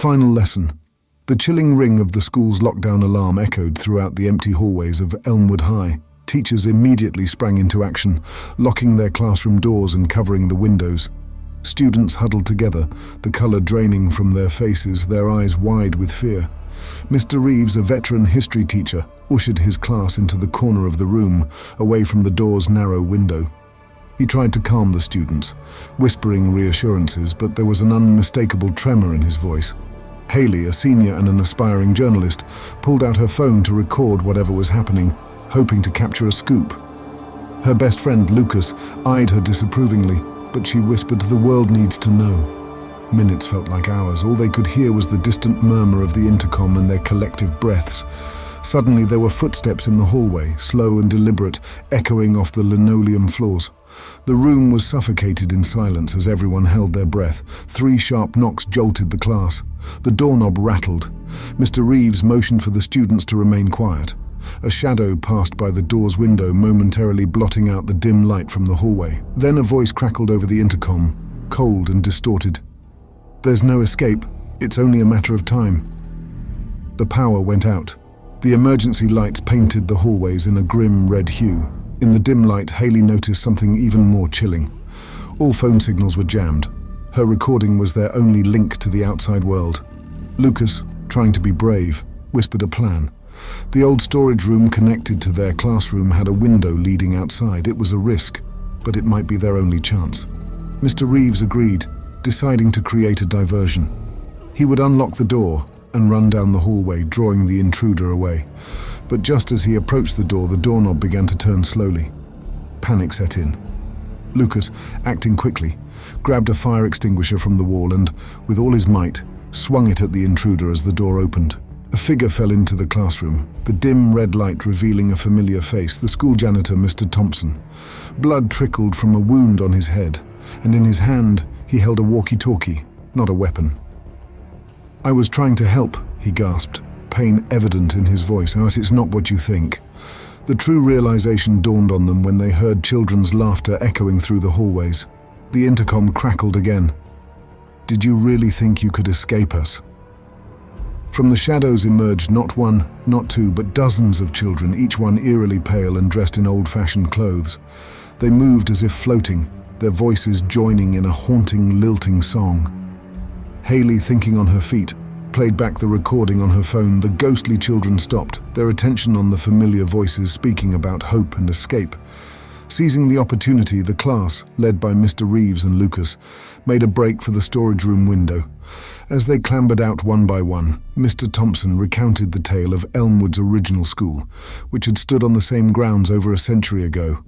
final lesson. The chilling ring of the school's lockdown alarm echoed throughout the empty hallways of Elmwood High. Teachers immediately sprang into action, locking their classroom doors and covering the windows. Students huddled together, the color draining from their faces, their eyes wide with fear. Mr. Reeves, a veteran history teacher, ushered his class into the corner of the room, away from the door's narrow window. He tried to calm the students, whispering reassurances, but there was an unmistakable tremor in his voice. Haley, a senior and an aspiring journalist, pulled out her phone to record whatever was happening, hoping to capture a scoop. Her best friend, Lucas, eyed her disapprovingly, but she whispered, "The world needs to know." Minutes felt like hours. All they could hear was the distant murmur of the intercom and their collective breaths. Suddenly there were footsteps in the hallway, slow and deliberate, echoing off the linoleum floors. The room was suffocated in silence as everyone held their breath. 3 sharp knocks jolted the class. The doorknob rattled. Mr. Reeves motioned for the students to remain quiet. A shadow passed by the door's window, momentarily blotting out the dim light from the hallway. Then a voice crackled over the intercom, cold and distorted. "There's no escape. It's only a matter of time." The power went out. The emergency lights painted the hallways in a grim red hue. In the dim light, Haley noticed something even more chilling. All phone signals were jammed. Her recording was their only link to the outside world. Lucas, trying to be brave, whispered a plan. The old storage room connected to their classroom had a window leading outside. It was a risk, but it might be their only chance. Mr. Reeves agreed, deciding to create a diversion. He would unlock the door and run down the hallway, drawing the intruder away. But just as he approached the door, the doorknob began to turn slowly. Panic set in. Lucas, acting quickly, grabbed a fire extinguisher from the wall and, with all his might, swung it at the intruder as the door opened. A figure fell into the classroom, the dim red light revealing a familiar face, the school janitor, Mr. Thompson. Blood trickled from a wound on his head, and in his hand he held a walkie-talkie, not a weapon. "I was trying to help," he gasped, pain evident in his voice. "Oh, it's not what you think." The true realization dawned on them when they heard children's laughter echoing through the hallways. The intercom crackled again. "Did you really think you could escape us?" From the shadows emerged not one, not two, but dozens of children, each one eerily pale and dressed in old-fashioned clothes. They moved as if floating, their voices joining in a haunting, lilting song. Haley, thinking on her feet, played back the recording on her phone. The ghostly children stopped, their attention on the familiar voices speaking about hope and escape. Seizing the opportunity, the class, led by Mr. Reeves and Lucas, made a break for the storage room window. As they clambered out one by one, Mr. Thompson recounted the tale of Elmwood's original school, which had stood on the same grounds over a century ago.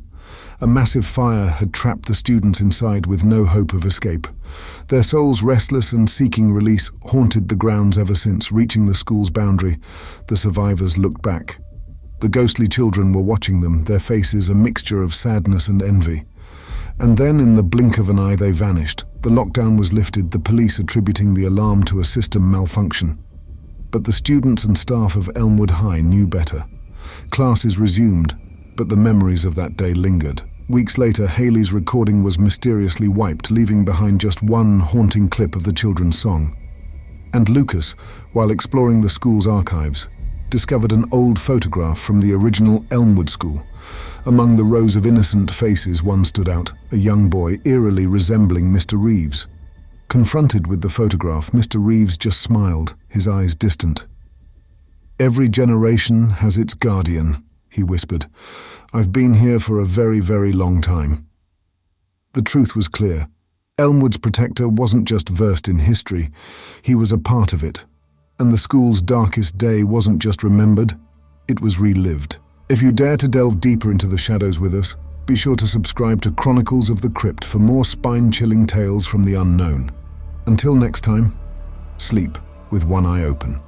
A massive fire had trapped the students inside with no hope of escape. Their souls, restless and seeking release, haunted the grounds ever since. Reaching the school's boundary, the survivors looked back. The ghostly children were watching them, their faces a mixture of sadness and envy. And then, in the blink of an eye, they vanished. The lockdown was lifted, the police attributing the alarm to a system malfunction. But the students and staff of Elmwood High knew better. Classes resumed, but the memories of that day lingered. Weeks later, Haley's recording was mysteriously wiped, leaving behind just one haunting clip of the children's song. And Lucas, while exploring the school's archives, discovered an old photograph from the original Elmwood School. Among the rows of innocent faces, one stood out, a young boy eerily resembling Mr. Reeves. Confronted with the photograph, Mr. Reeves just smiled, his eyes distant. "Every generation has its guardian," he whispered. "I've been here for a very, very long time." The truth was clear. Elmwood's protector wasn't just versed in history, he was a part of it. And the school's darkest day wasn't just remembered, it was relived. If you dare to delve deeper into the shadows with us, be sure to subscribe to Chronicles of the Crypt for more spine-chilling tales from the unknown. Until next time, sleep with one eye open.